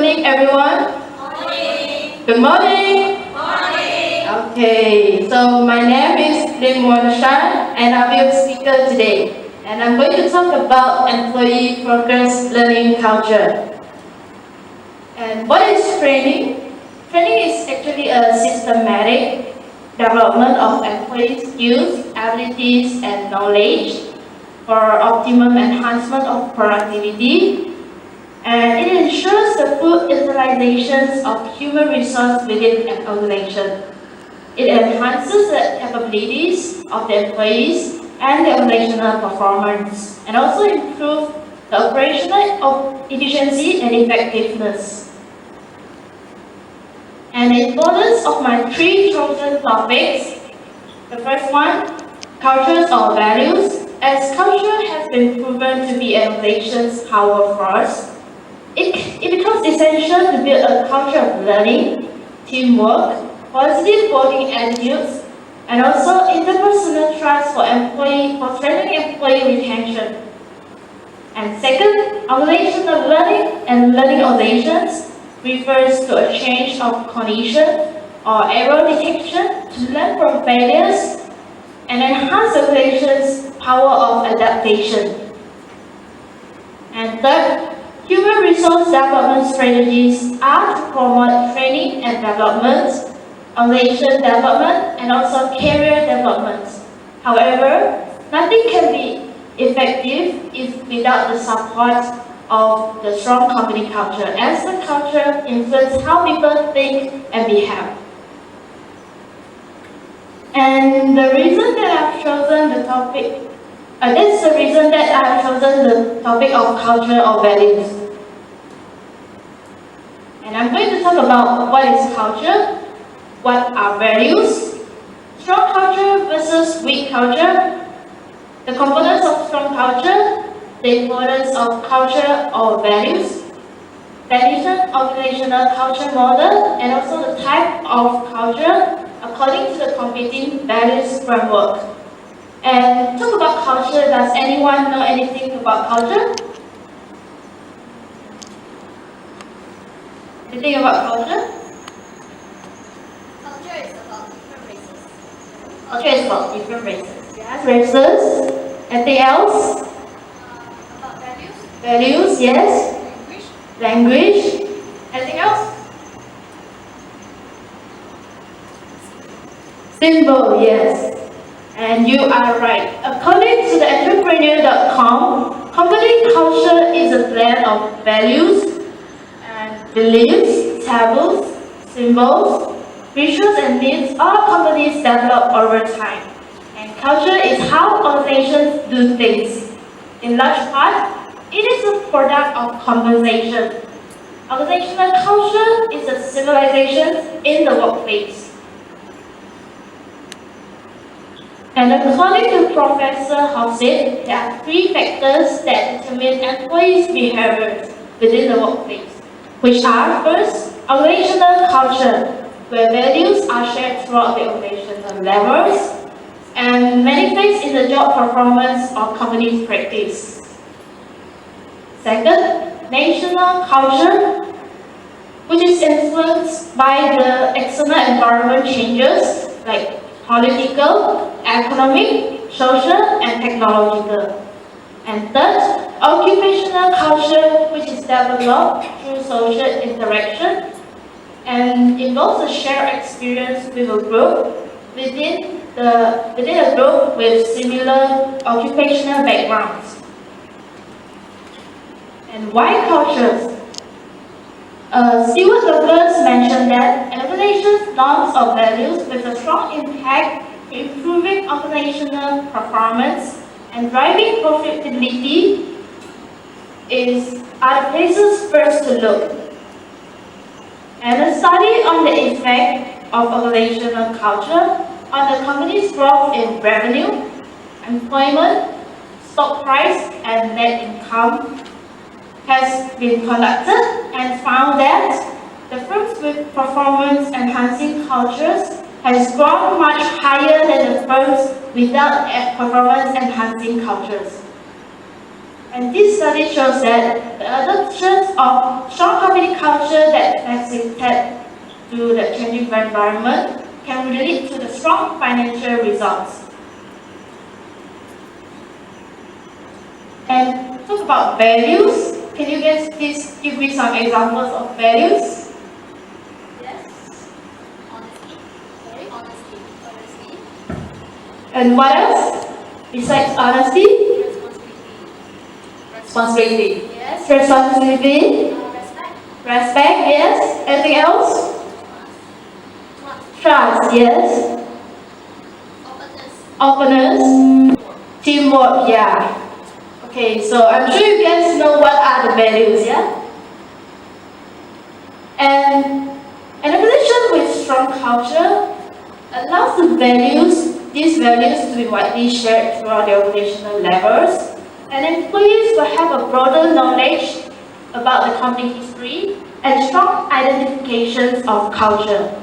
Morning, everyone. Morning. Good morning. Morning. Okay, so my name is Lim Woan Shan, and I'll be your speaker today. And I'm going to talk about employee-focused learning culture. And what is training? Training is actually a systematic development of employee skills, abilities, and knowledge for optimum enhancement of productivity. And it ensures the full utilization of human resource within an organization. It enhances the capabilities of the employees and the organizational performance, and also improves the operational efficiency and effectiveness. And the importance of my three chosen topics. The first one, cultures or values. As culture has been proven to be an organization's power force, it becomes essential to build a culture of learning, teamwork, positive working attitudes, and also interpersonal trust for strengthening employee retention. And second, organizational learning and learning organizations refers to a change of cognition or error detection to learn from failures and enhance the organization's power of adaptation. And third, human resource development strategies are to promote training and development, organization development, and also career development. However, nothing can be effective if without the support of the strong company culture, as the culture influences how people think and behave. And the reason that I've chosen the topic, that's the reason that I've chosen the topic of culture or values. And I'm going to talk about what is culture, what are values, strong culture versus weak culture, the components of strong culture, the importance of culture or values, definition of organizational culture model, and also the type of culture according to the competing values framework. And talk about culture, does anyone know anything about culture? Anything about culture? Culture is about different races. Culture is about different races. Yes, races. Anything else? About values. Values, yes. Language. Anything else? Symbol, yes. And you are right. According to the entrepreneur.com, company culture is a blend of values, beliefs, taboos, symbols, rituals, and myths all companies develop over time. And culture is how organizations do things. In large part, it is a product of conversation. Organizational culture is a civilization in the workplace. And according to Professor Hofstede, there are three factors that determine employees' behaviors within the workplace, which are first, organizational culture, where values are shared throughout the organizational levels and manifest in the job performance or company's practice. Second, national culture, which is influenced by the external environment changes like political, economic, social, and technological. And third, occupational culture, which is developed through social interaction and involves a shared experience with a group within a group with similar occupational backgrounds. And why cultures? Stewart Douglas mentioned that an organization's norms or values with a strong impact to improving organizational performance and driving profitability are the places first to look. And a study on the effect of organizational culture on the company's growth in revenue, employment, stock price, and net income has been conducted and found that the firms with performance-enhancing cultures has grown much higher than the firms without performance-enhancing cultures. And this study shows that the adoption of strong company culture that facilitates to the changing environment can lead to the strong financial results. And talk about values. Can you guys please give me some examples of values? Yes. Honesty. Sorry. Honesty. Honesty. And what else? Besides honesty? Responsibility. Responsibility. Yes. Responsibility. Respect. Respect, yes. Anything else? Trust. Trust, yes. Openness. Openness. Teamwork, yeah. Okay, so I'm sure you guys know what are the values, yeah? And an organization with strong culture allows these values to be widely shared throughout the organizational levels, and employees will have a broader knowledge about the company history and strong identifications of culture.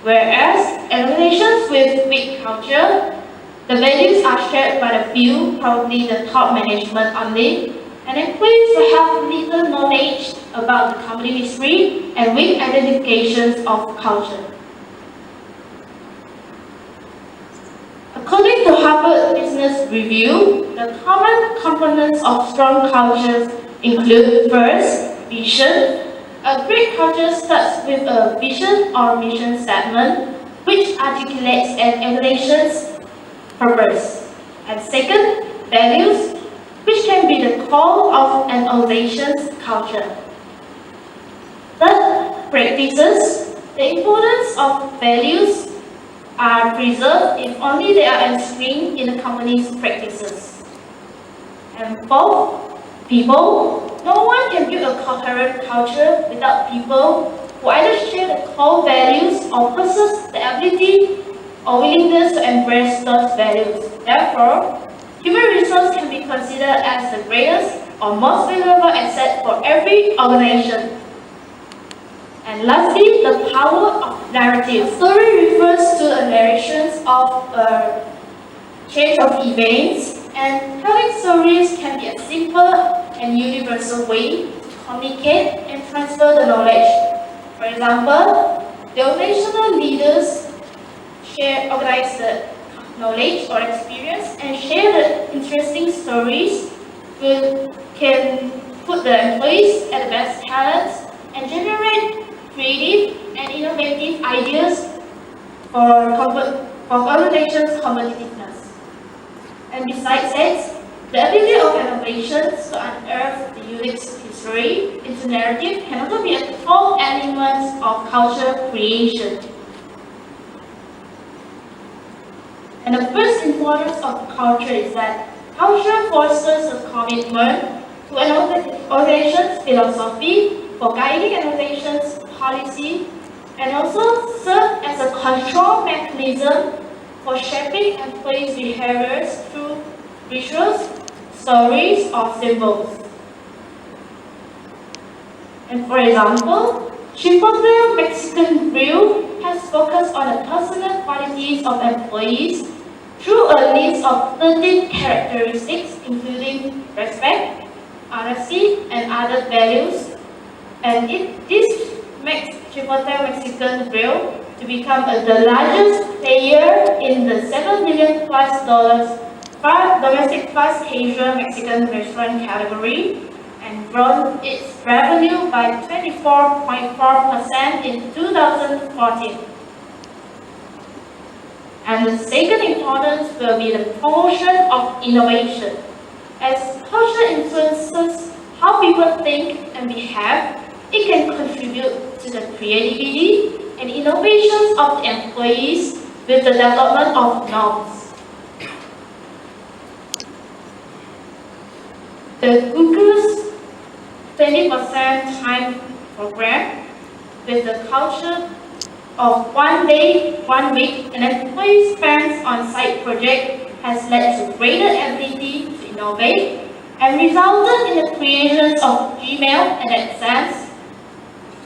Whereas organizations with weak culture, the values are shared by the few, probably the top management only, and employees will have little knowledge about the company history and weak identifications of culture. According to Harvard Business Review, the common components of strong cultures include first, vision. A great culture starts with a vision or mission statement, which articulates an organization's purpose. And second, values, which can be the core of an organization's culture. Third, practices. The importance of values are preserved if only they are enshrined in the company's practices. And fourth, people. No one can build a coherent culture without people who either share the core values or possess the ability or willingness to embrace those values. Therefore, human resource can be considered as the greatest or most valuable asset for every organization. And lastly, the power of narrative. Story refers to the narrations of a change of events, and telling stories can be a simple and universal way to communicate and transfer the knowledge. For example, the organizational leaders organize the knowledge or experience and share the interesting stories can put the employees at the best talents and generate creative and innovative ideas for organization's competitiveness. And besides that, the ability of innovations to unearth the unique history into narrative can also be a core element of culture creation. And the first importance of culture is that culture fosters a commitment to an organization's philosophy for guiding an organization's policy, and also serve as a control mechanism for shaping employees' behaviors through rituals, stories, or symbols. And for example, Chipotle Mexican Grill has focused on the personal qualities of employees through a list of 13 characteristics, including respect, honesty, and other values. And this makes Chipotle Mexican Grill to become the largest player in the $7 billion plus domestic fast casual Mexican restaurant category, and grown its revenue by 24.4% in 2014. And the second importance will be the promotion of innovation. As culture influences how people think and behave, it can contribute to the creativity and innovations of the employees with the development of norms. The Google's 20% time program with the culture of 1 day, 1 week, and employee spends on site project has led to greater ability to innovate and resulted in the creation of Gmail and AdSense,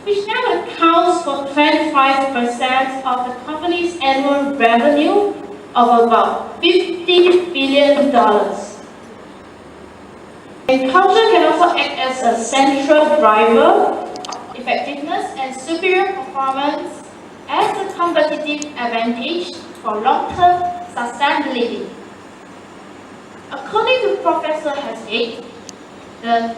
which now accounts for 25% of the company's annual revenue of about $50 billion. And culture can also act as a central driver of effectiveness and superior performance as a competitive advantage for long-term sustainability. According to Professor Hasek, the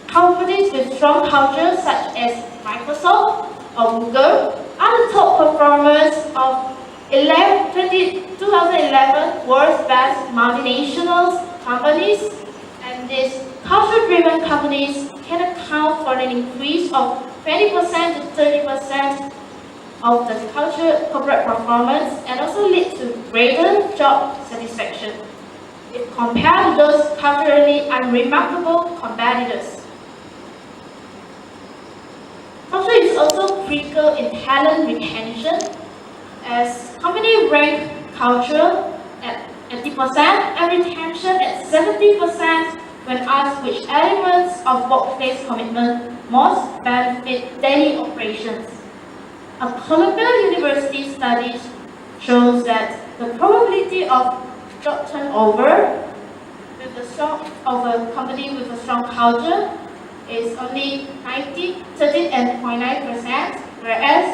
companies with strong cultures such as Microsoft or Google are the top performers of 2011 World's Best Multinational Companies, and these culture-driven companies can account for an increase of 20% to 30% of the corporate performance and also lead to greater job satisfaction if compared to those culturally unremarkable competitors. Culture is also critical in talent retention, as companies rank culture at 80% and retention at 70% when asked which elements of workplace commitment most benefit daily operations. A Columbia University study shows that the probability of job turnover of a company with a strong culture is only 13.9%, whereas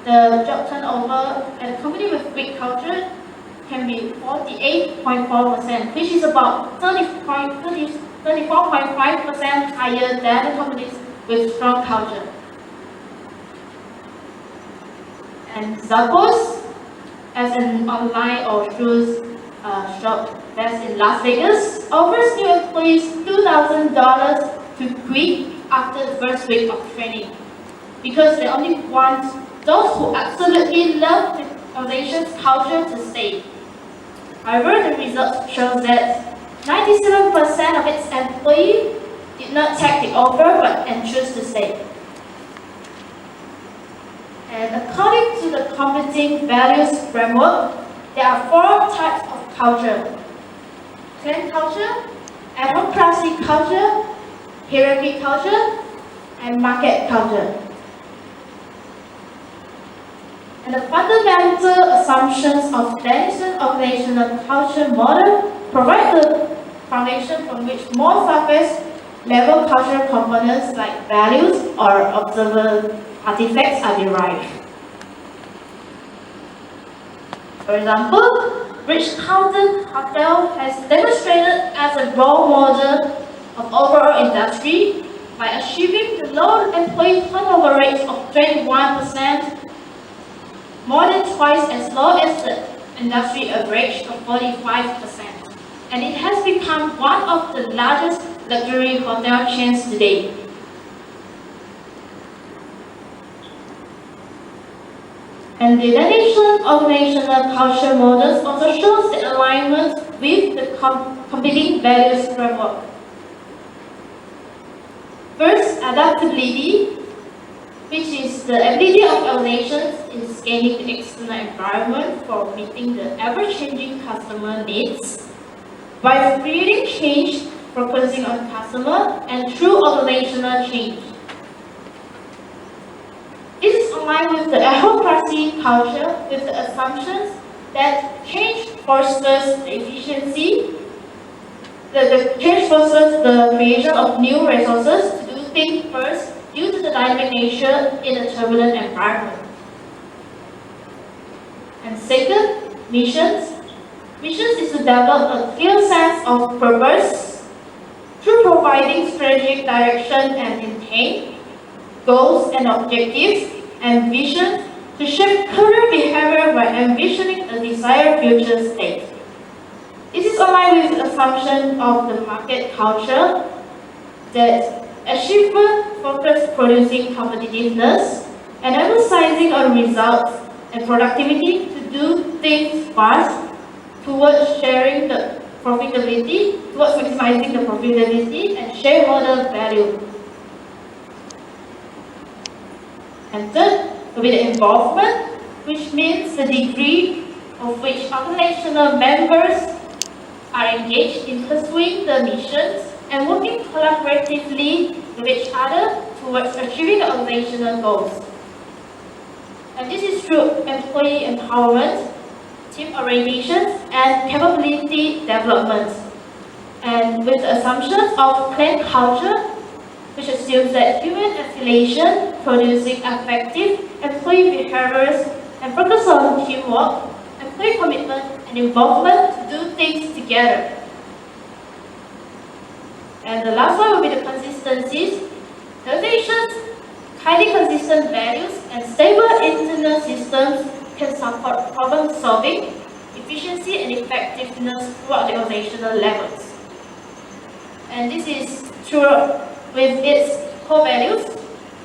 the job turnover at a company with weak culture can be 48.4%, which is about 34.5% higher than the companies with strong culture. And Zappos, as an online or shoes shop based in Las Vegas, offers new employees $2,000 to quit after the first week of training, because they only want those who absolutely love the organization's culture to stay. However, the results show that 97% of its employees did not take the offer and choose to stay. And according to the competing values framework, there are 4 types of culture: clan culture, aristocracy culture, hierarchy culture, and market culture. And the fundamental assumptions of Denison organizational culture model provide the foundation from which more surface level cultural components like values or observable artifacts are derived. For example, Ritz-Carlton Hotel has demonstrated as a role model of overall industry by achieving the low employee turnover rates of 21%, more than twice as low as the industry average of 45%. And it has become one of the largest luxury hotel chains today. And the Denison organizational culture models also shows the alignment with the competing values framework. First, adaptability, which is the ability of organizations in scaling the external environment for meeting the ever-changing customer needs by creating change, focusing on customer, and through organizational change. This is aligned with the aristocracy culture with the assumptions that change fosters the efficiency, the change fosters the creation of new resources to do things first due to the dynamic nature in a turbulent environment. And second, missions. Missions is to develop a clear sense of purpose through providing strategic direction and intent, goals and objectives, and vision to shape career behavior by envisioning a desired future state. This is aligned with the assumption of the market culture that achievement-focused producing competitiveness and emphasizing on results and productivity to do things fast towards sharing the profitability, towards maximizing the profitability and shareholder value. And third will be the involvement, which means the degree of which organizational members are engaged in pursuing the missions and working collaboratively with each other towards achieving the organizational goals. And this is through employee empowerment, team orientation, and capability development. And with the assumptions of clan culture, which assumes that human affiliation, producing effective employee behaviors, and focus on teamwork, employee commitment, and involvement to do things together. And the last one will be the consistencies. The organization's highly consistent values and stable internal systems can support problem solving, efficiency, and effectiveness throughout the organizational levels. And this is true with its core values,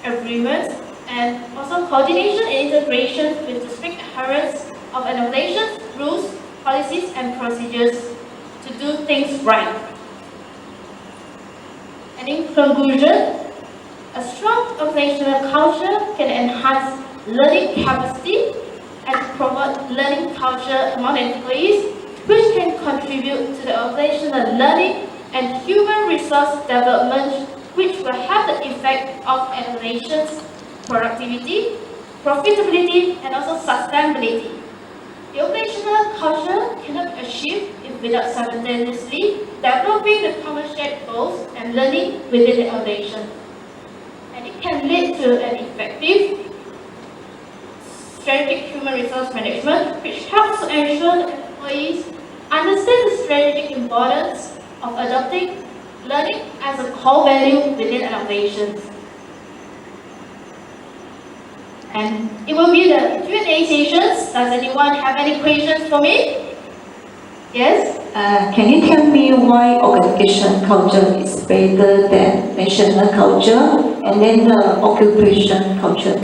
agreements, and also coordination and integration with the strict adherence of an organization's rules, policies, and procedures to do things right. And in conclusion, a strong organizational culture can enhance learning capacity and promote learning culture among employees, which can contribute to the organizational learning and human resource development, which will have the effect of an organization's productivity, profitability, and also sustainability. The organizational culture cannot be achieved without simultaneously developing the common shared goals and learning within the organization. And it can lead to an effective strategic human resource management, which helps to ensure that employees understand the strategic importance of adopting learning as a core value within an organization. And it will be the Q&A sessions. Does anyone have any questions for me? Yes? Can you tell me why organization culture is better than national culture and then the occupation culture?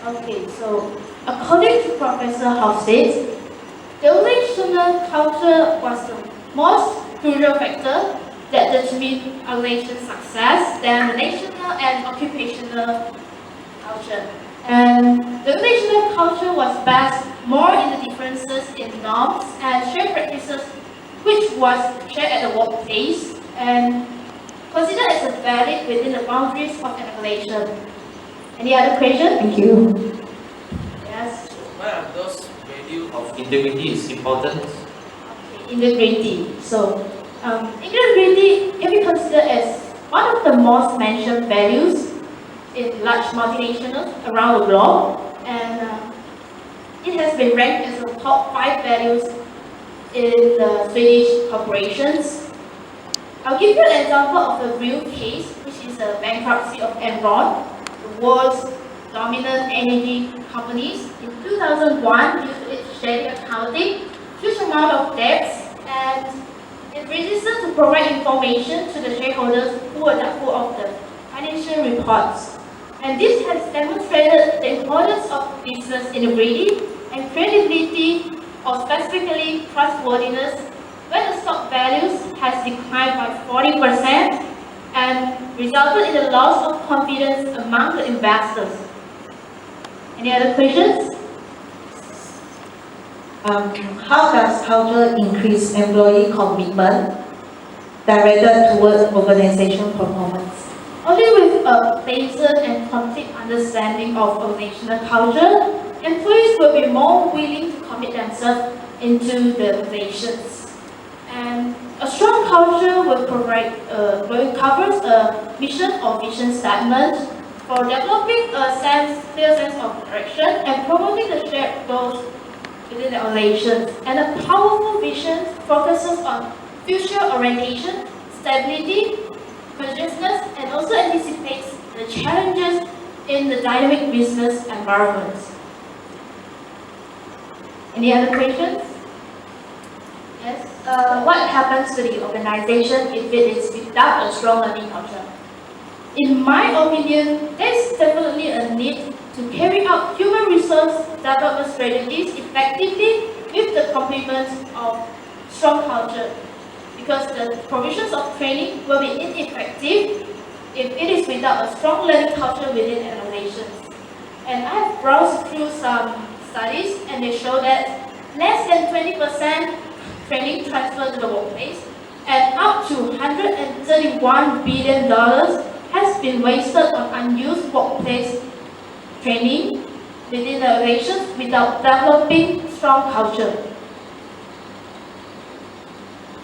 Okay, so according to Professor Hofstede, the organizational culture was the most crucial factor that determined organization's success than the national and occupational culture. And the organizational culture was based more in the differences in norms and shared practices which was shared at the workplace and considered as valid within the boundaries of an organization. Any other questions? Thank you. Yes. One of those values of integrity is important. Okay, integrity. So, integrity can be considered as one of the most mentioned values in large multinationals around the globe, and it has been ranked as the top 5 values in the Swedish corporations. I'll give you an example of a real case, which is the bankruptcy of Enron, the world's dominant energy companies. In 2001, due to its shady accounting, huge amount of debts, and it resisted to provide information to the shareholders who were doubtful of the financial reports. And this has demonstrated the importance of business integrity and credibility, or specifically trustworthiness, when the stock values has declined by 40% and resulted in the loss of confidence among the investors. Any other questions? How does culture increase employee commitment directed towards organization performance? Only with a basic and complete understanding of organizational culture, employees will be more willing to commit themselves into the organizations. And a strong culture will covers a mission or vision statement for developing a clear sense of direction and promoting the shared goals within the organization. And a powerful vision focuses on future orientation, stability, consciousness, and also anticipates the challenges in the dynamic business environment. Any other questions? Yes? What happens to the organization if it is without a strong learning culture? In my opinion, there is definitely a need to carry out human resource development strategies effectively with the complement of strong culture, because the provisions of training will be ineffective if it is without a strong learning culture within an organization. And I have browsed through some studies, and they show that less than 20% training transferred to the workplace, and up to $131 billion has been wasted on unused workplace training within the organizations without developing strong culture.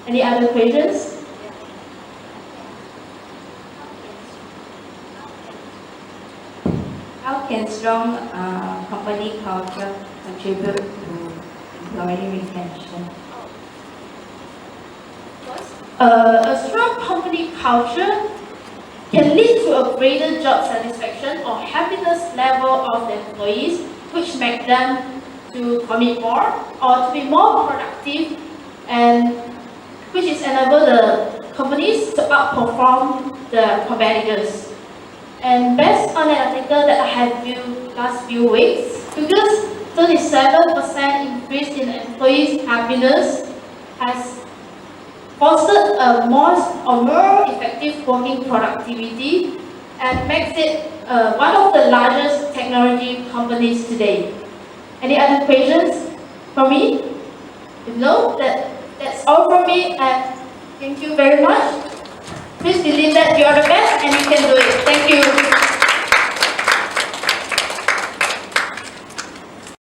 Any other questions? can strong company culture contribute to employee retention? First, A strong company culture can lead to a greater job satisfaction or happiness level of the employees, which make them to commit more or to be more productive, and which is enable the companies to outperform the competitors. And based on an article that I have viewed last few weeks, because 37% increase in employees' happiness has fostered a more effective working productivity and makes it one of the largest technology companies today. Any other questions for me? If no, that's all from me, and thank you very much. Please believe that you are the best and you can do it. Thank you.